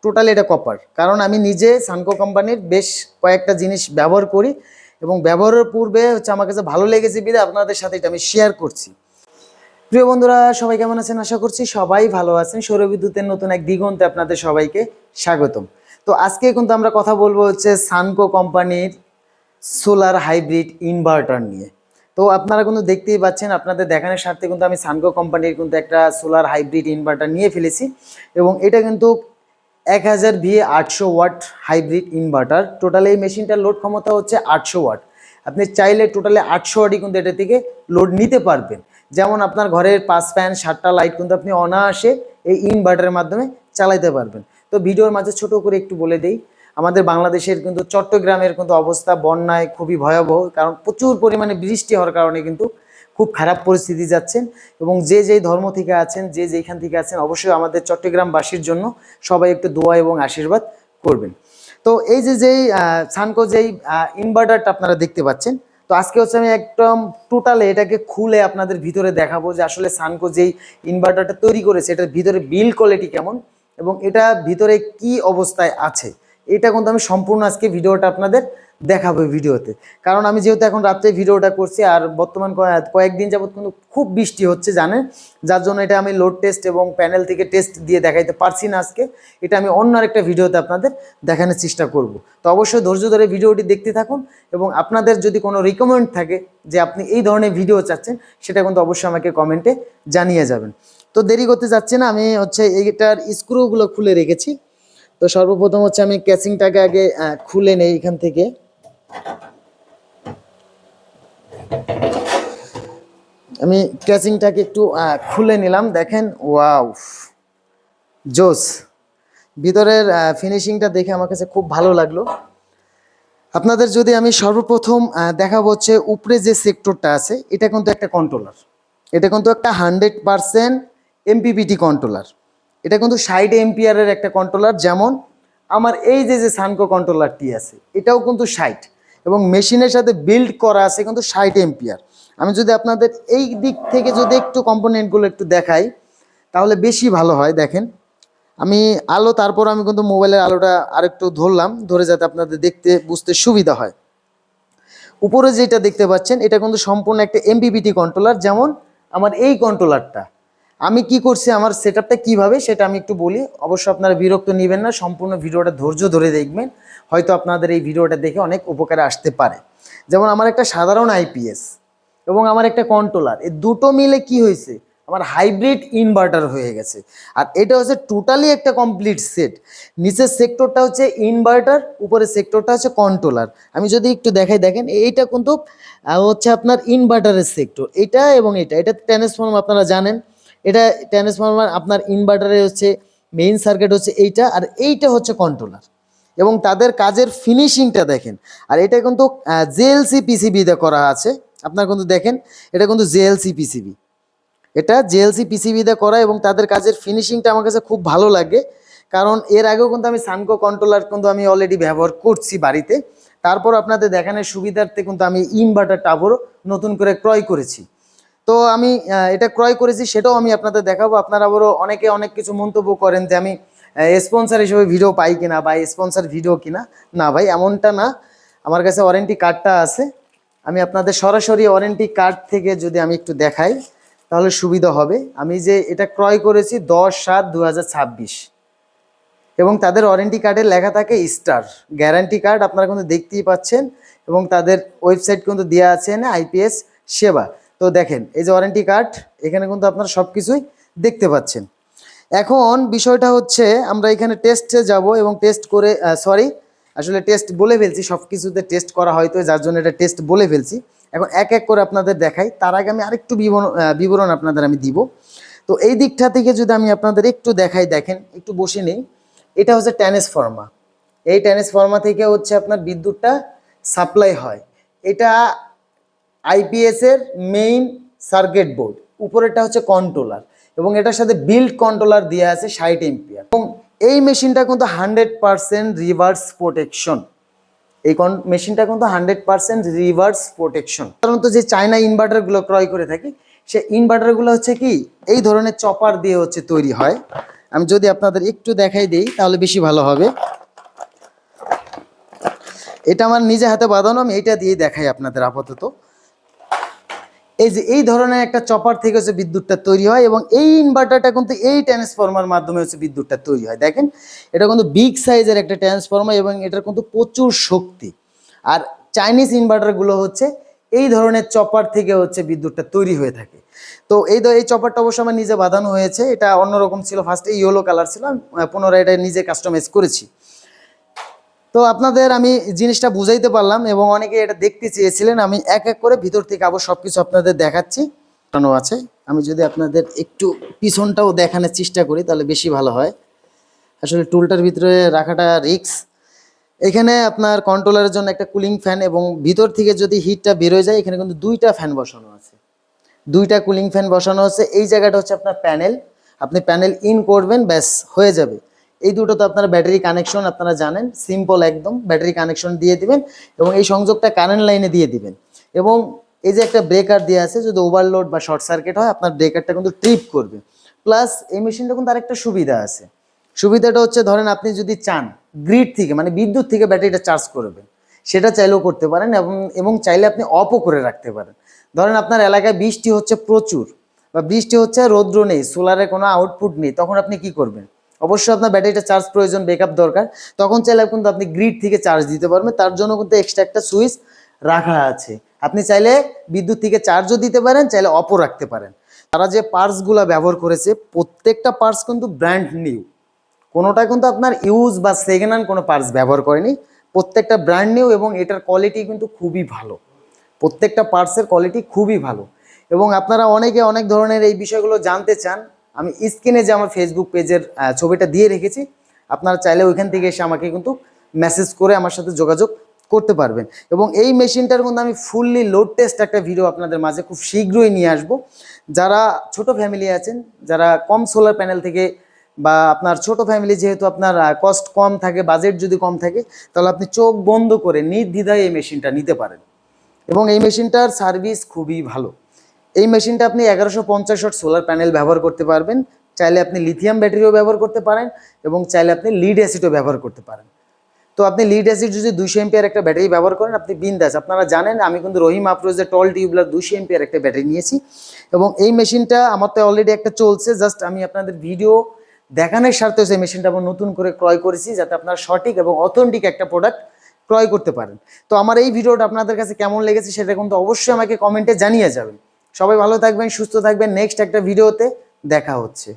Totally এটা copper. কারণ আমি নিজে সানকো কোম্পানির বেশ কয়েকটা জিনিস ব্যবহার করি এবং ব্যবহারের পূর্বে হচ্ছে আমার কাছে ভালো লেগেছে বিধে আপনাদের সাথে এটা আমি শেয়ার করছি। প্রিয় বন্ধুরা, সবাই কেমন আছেন? আশা করছি সবাই ভালো আছেন। সৌরবিদ্যুতের নতুন এক দিগন্তে আপনাদের সবাইকে স্বাগতম। তো আজকে কিন্তু আমরা কথা বলবো হচ্ছে সানকো কোম্পানির সোলার হাইব্রিড ইনভার্টার নিয়ে। তো আপনারা কিন্তু দেখতেই পাচ্ছেন, আপনাদের দেখানোর স্বার্থে কিন্তু আমি সানকো কোম্পানির কিন্তু একটা সোলার হাইব্রিড ইনভার্টার নিয়ে ফেলেছি এবং এটা কিন্তু 1000 VA 800 watt hybrid inverter. Totally এই মেশিনটার লোড ক্ষমতা হচ্ছে 800 ওয়াট। আপনি চাইলে টোটালি 800 ওয়াটই কিন্তু এটা থেকে লোড নিতে পারবেন। যেমন আপনার ঘরের 5 ফ্যান 7টা লাইট কিন্তু আপনি অনায়াসে এই ইনভার্টারের মাধ্যমে চালাইতে পারবেন। তো ভিডিওর মাঝে ছোট করে একটু বলে দেই, আমাদের বাংলাদেশের কিন্তু চট্টগ্রামের কিন্তু অবস্থা বন্যায় খুবই ভয়াবহ, কারণ প্রচুর পরিমাণে বৃষ্টি হওয়ার কারণে কিন্তু খুব খারাপ পরিস্থিতি যাচ্ছেন। এবং যে যেই ধর্ম থেকে আছেন, যে যেখান থেকে আছেন, অবশ্যই আমাদের চট্টগ্রামবাসীর জন্য সবাই একটু দোয়া এবং আশীর্বাদ করবেন। তো এই যেই সানকো যেই ইনভার্টারটা আপনারা দেখতে পাচ্ছেন, তো আজকে হচ্ছে আমি একদম টোটালে এটাকে খুলে আপনাদের ভিতরে দেখাবো যে আসলে সানকো যেই ইনভার্টারটা তৈরি করেছে এটার ভিতরে বিল্ড কোয়ালিটি কেমন এবং এটা ভিতরে কি অবস্থায় আছে। এটা কিন্তু আমি সম্পূর্ণ আজকে ভিডিওটা আপনাদের দেখাবো ভিডিওতে। কারণ আমি যেহেতু এখন রাত্রে ভিডিওটা করছি আর বর্তমান কয়েকদিন যাবত কিন্তু খুব বৃষ্টি হচ্ছে জানেন, যার জন্য এটা আমি লোড টেস্ট এবং প্যানেল থেকে টেস্ট দিয়ে দেখাইতে পারছি না আজকে। এটা আমি অন্য আরেকটা ভিডিওতে আপনাদের দেখানোর চেষ্টা করব। তো অবশ্যই ধৈর্য ধরে ভিডিওটি দেখতে থাকুন এবং আপনাদের যদি কোনো রিকমেন্ড থাকে যে আপনি এই ধরনের ভিডিও চাচ্ছেন, সেটা কিন্তু অবশ্যই আমাকে কমেন্টে জানিয়ে যাবেন। তো দেরি করতে যাচ্ছি না, আমি হচ্ছে এইটার স্ক্রুগুলো খুলে রেখেছি। তো সর্বপ্রথম হচ্ছে আমি ক্যাচিংটাকে আগে খুলে নেই এখান থেকে। আমি ক্যাচিংটাকে একটু খুলে নিলাম। দেখেন, ওয়াও জোস, ভিতরের ফিনিশিংটা দেখে আমার কাছে খুব ভালো লাগলো। আপনাদের যদি আমি সর্বপ্রথম দেখাবো হচ্ছে উপরে যে সেক্টরটা আছে, এটা কিন্তু একটা কন্ট্রোলার। এটা কিন্তু একটা 100% MPPT কন্ট্রোলার। এটা কিন্তু 60 এম্পিয়ারের একটা কন্ট্রোলার। যেমন আমার এই যে সানকো কন্ট্রোলারটি আছে, এটাও কিন্তু 60 এবং মেশিনের সাথে বিল্ড করা আছে কিন্তু 60 এম্পিয়ার। আমি যদি আপনাদের এই দিক থেকে যদি একটু কম্পোনেন্টগুলো একটু দেখাই তাহলে বেশি ভালো হয়। দেখেন, আমি আলো, তারপর আমি কিন্তু মোবাইলের আলোটা আরেকটু ধরলাম, ধরে যাতে আপনাদের দেখতে বুঝতে সুবিধা হয়। উপরে যেটা দেখতে পাচ্ছেন এটা কিন্তু সম্পূর্ণ একটা MPPT কন্ট্রোলার। যেমন আমার এই কন্ট্রোলারটা আমি কি করছি, আমার সেটআপটা কিভাবে সেটা আমি একটু বলি। অবশ্য আপনারা বিরক্ত নেবেন না, সম্পূর্ণ ভিডিওটা ধৈর্য ধরে দেখবেন, হয়তো আপনাদের এই ভিডিওটা দেখে অনেক উপকারে আসতে পারে। যেমন আমার একটা সাধারণ IPS এবং আমার একটা কন্ট্রোলার, এই দুটো মিলে কি হয়েছে, আমার হাইব্রিড ইনভার্টার হয়ে গেছে। আর এটা হচ্ছে টোটালি একটা কমপ্লিট সেট। নিচের সেক্টরটা হচ্ছে ইনভার্টার, উপরের সেক্টরটা হচ্ছে কন্ট্রোলার। আমি যদি একটু দেখাই, দেখেন এইটা কিন্তু হচ্ছে আপনার ইনভার্টারের সেক্টর, এটা এবং এটা ট্রান্সফর্মার আপনারা জানেন। এটা ট্রান্সফর্মার, আপনার ইনভার্টারে হচ্ছে মেইন সার্কিট হচ্ছে এইটা, আর এইটা হচ্ছে কন্ট্রোলার। এবং তাদের কাজের ফিনিশিংটা দেখেন। আর এটা কিন্তু JLC PCBতে করা আছে। আপনারা কিন্তু দেখেন, এটা কিন্তু JLC PCB, এটা JLC PCBতে করা এবং তাদের কাজের ফিনিশিংটা আমার কাছে খুব ভালো লাগে। কারণ এর আগেও কিন্তু আমি সানকো কন্ট্রোলার কিন্তু আমি অলরেডি ব্যবহার করছি বাড়িতে। তারপর আপনাদের দেখানোর সুবিধার্থে কিন্তু আমি ইনভার্টারটা আবারও নতুন করে ক্রয় করেছি। তো আমি এটা ক্রয় করেছি, সেটাও আমি আপনাদের দেখাবো। আপনারা আবারও অনেকে অনেক কিছু মন্তব্য করেন যে আমি স্পন্সর হিসেবে ভিডিও পাই কিনা বা স্পন্সর ভিডিও কিনা। না ভাই, এমনটা না। আমার কাছে ওয়ারেন্টি কার্ডটা আছে, আমি আপনাদের সরাসরি ওয়ারেন্টি কার্ড থেকে যদি আমি একটু দেখাই তাহলে সুবিধা হবে। আমি যে এটা ক্রয় করেছি 10/7/2026 এবং তাদের ওয়ারেন্টি কার্ডে লেখা থাকে স্টার গ্যারান্টি কার্ড, আপনারা কিন্তু দেখতেই পাচ্ছেন। এবং তাদের ওয়েবসাইট কিন্তু দেওয়া আছে না, IPS সেবা। তো দেখেন এই যে ওয়ারেন্টি কার্ড, এখানে কিন্তু আপনারা সব কিছুই দেখতে পাচ্ছেন। এখন বিষয়টা হচ্ছে আমরা এখানে টেস্টে যাব এবং টেস্ট করে আসলে টেস্ট বলে ফেলছি, সব কিছুতে টেস্ট করা হয়তো, যার জন্য এটা টেস্ট বলে ফেলছি। এখন এক এক করে আপনাদের দেখাই, তার আগে আমি আরেকটু বিবরণ আপনাদের আমি দিব। তো এই দিকটা থেকে যদি আমি আপনাদের একটু দেখাই, দেখেন একটু বসে নেই। এটা হচ্ছে ট্রান্সফর্মার। এই ট্রান্সফর্মার থেকে হচ্ছে আপনার বিদ্যুৎটা সাপ্লাই হয়। এটা IPS এর মেইন সার্কিট বোর্ড, উপরেরটা হচ্ছে কন্ট্রোলার এবং এটার সাথে বিল্ড কন্ট্রোলার দেওয়া আছে 60 এম্পিয়ার। এবং এই মেশিনটা কিন্তু 100% রিভার্স প্রোটেকশন। এই মেশিনটা কিন্তু 100% রিভার্স প্রোটেকশন। সাধারণত যে চায়না ইনভার্টারগুলো ক্রয় করে থাকি, সে ইনভার্টারগুলো হচ্ছে কি এই ধরনের চপার দিয়ে হচ্ছে তৈরি হয়। আমি যদি আপনাদের একটু দেখাই দিই তাহলে বেশি ভালো হবে। এটা আমার নিজে হাতে বাঁধানো, আমি এইটা দিয়ে দেখাই আপনাদের আপাতত। এই যে এই ধরনের একটা চপার থেকে হচ্ছে বিদ্যুৎটা তৈরি হয় এবং এই ইনভার্টারটা কিন্তু এই ট্রান্সফরমার মাধ্যমে হচ্ছে বিদ্যুৎটা তৈরি হয়। দেখেন এটা কিন্তু বিগ সাইজের একটা ট্রান্সফরমার এবং এটার কিন্তু প্রচুর শক্তি। আর চাইনিজ ইনভার্টারগুলো হচ্ছে এই ধরনের চপার থেকে হচ্ছে বিদ্যুৎটা তৈরি হয়ে থাকে। তো এই চপারটা অবশ্য আমার নিজে বাঁধানো হয়েছে। এটা অন্যরকম ছিল, ফার্স্টে ইয়েলো কালার ছিল, পুনরায় এটা নিজে কাস্টমাইজ করেছি। তো আপনাদের আমি জিনিসটা বুঝাইতে পারলাম এবং অনেকে এটা দেখতে চেয়েছিলেন। আমি এক এক করে ভিতর থেকে আবার সব কিছু আপনাদের দেখাচ্ছি। আছে, আমি যদি আপনাদের একটু পিছনটাও দেখানোর চেষ্টা করি তাহলে বেশি ভালো হয়। আসলে টুলটার ভিতরে রাখাটা রিস্ক। এখানে আপনার কন্ট্রোলারের জন্য একটা কুলিং ফ্যান এবং ভিতর থেকে যদি হিটটা বেরোয় যায় এখানে কিন্তু দুইটা ফ্যান বসানো আছে, দুইটা কুলিং ফ্যান বসানো আছে। এই জায়গাটা হচ্ছে আপনার প্যানেল, আপনি প্যানেল ইন করবেন, ব্যাস হয়ে যাবে। এই দুটো তো আপনার ব্যাটারি কানেকশন, আপনারা জানেন, সিম্পল একদম ব্যাটারি কানেকশন দিয়ে দিবেন এবং এই সংযোগটা কারেন্ট লাইনে দিয়ে দিবেন। এবং এই যে একটা ব্রেকার দেওয়া আছে, যদি ওভারলোড বা শর্ট সার্কিট হয় আপনার ব্রেকারটা কিন্তু ট্রিপ করবে। প্লাস এই মেশিনটা কিন্তু আরেকটা সুবিধা আছে, সুবিধাটা হচ্ছে ধরেন আপনি যদি চান গ্রিড থেকে মানে বিদ্যুৎ থেকে ব্যাটারিটা চার্জ করবেন, সেটা চাইলেও করতে পারেন এবং চাইলে আপনি অফও করে রাখতে পারেন। ধরেন আপনার এলাকায় বৃষ্টি হচ্ছে প্রচুর বা বৃষ্টি হচ্ছে, রৌদ্র নেই, সোলারে কোনো আউটপুট নেই, তখন আপনি কি করবেন? অবশ্যই আপনার ব্যাটারিটা চার্জ প্রয়োজন, ব্যাকআপ দরকার। তখন চাইলে কিন্তু আপনি গ্রিড থেকে চার্জ দিতে পারবেন, তার জন্য কিন্তু এক্সট্রা একটা সুইচ রাখা আছে। আপনি চাইলে বিদ্যুৎ থেকে চার্জও দিতে পারেন, চাইলে অপও রাখতে পারেন। তারা যে পার্টসগুলো ব্যবহার করেছে প্রত্যেকটা পার্টস কিন্তু ব্র্যান্ড নিউ, কোনোটা কিন্তু আপনার ইউজ বা সেকেন্ড হ্যান্ড কোনো পার্টস ব্যবহার করেনি, প্রত্যেকটা ব্র্যান্ড নিউ এবং এটার কোয়ালিটি কিন্তু খুবই ভালো, প্রত্যেকটা পার্টসের কোয়ালিটি খুবই ভালো। এবং আপনারা অনেকে অনেক ধরনের এই বিষয়গুলো জানতে চান, আমি স্ক্রিনে যে আমার ফেসবুক পেজের ছবিটা দিয়ে রেখেছি, আপনারা চাইলে ওইখান থেকে এসে আমাকে কিন্তু মেসেজ করে আমার সাথে যোগাযোগ করতে পারবেন। এবং এই মেশিনটার কিন্তু আমি ফুললি লোড টেস্ট একটা ভিডিও আপনাদের মাঝে খুব শীঘ্রই নিয়ে আসব। যারা ছোট ফ্যামিলি আছেন, যারা কম সোলার প্যানেল থেকে বা আপনার ছোট ফ্যামিলি, যেহেতু আপনার কস্ট কম থাকে, বাজেট যদি কম থাকে, তাহলে আপনি চোখ বন্ধ করে নির্দ্বিধায় এই মেশিনটা নিতে পারেন। এবং এই মেশিনটার সার্ভিস খুবই ভালো। এই মেশিনটা আপনি 1150 ওয়াট সোলার প্যানেল ব্যবহার করতে পারবেন, চাইলে আপনি লিথিয়াম ব্যাটারিও ব্যবহার করতে পারেন এবং চাইলে আপনি লিড অ্যাসিডও ব্যবহার করতে পারেন। তো আপনি লিড অ্যাসিড যদি 200 এমপিয়ার একটা ব্যাটারি ব্যবহার করেন আপনি বিন্দাস। আপনারা জানেন আমি কিন্তু রহিম আফরোজের টল টিউবলার 200 এমপিয়ার একটা ব্যাটারি নিয়েছি এবং এই মেশিনটা আমার তো অলরেডি একটা চলছে, জাস্ট আমি আপনাদের ভিডিও দেখানোর স্বার্থে সেই মেশিনটা আবার নতুন করে ক্রয় করেছি, যাতে আপনারা সঠিক এবং অথেন্টিক একটা প্রোডাক্ট ক্রয় করতে পারেন। তো আমার এই ভিডিওটা আপনাদের কাছে কেমন লেগেছে সেটা কিন্তু অবশ্যই আমাকে কমেন্টে জানিয়ে যাবেন। সবাই ভালো থাকবেন, সুস্থ থাকবেন, নেক্সট একটা ভিডিওতে দেখা হচ্ছে।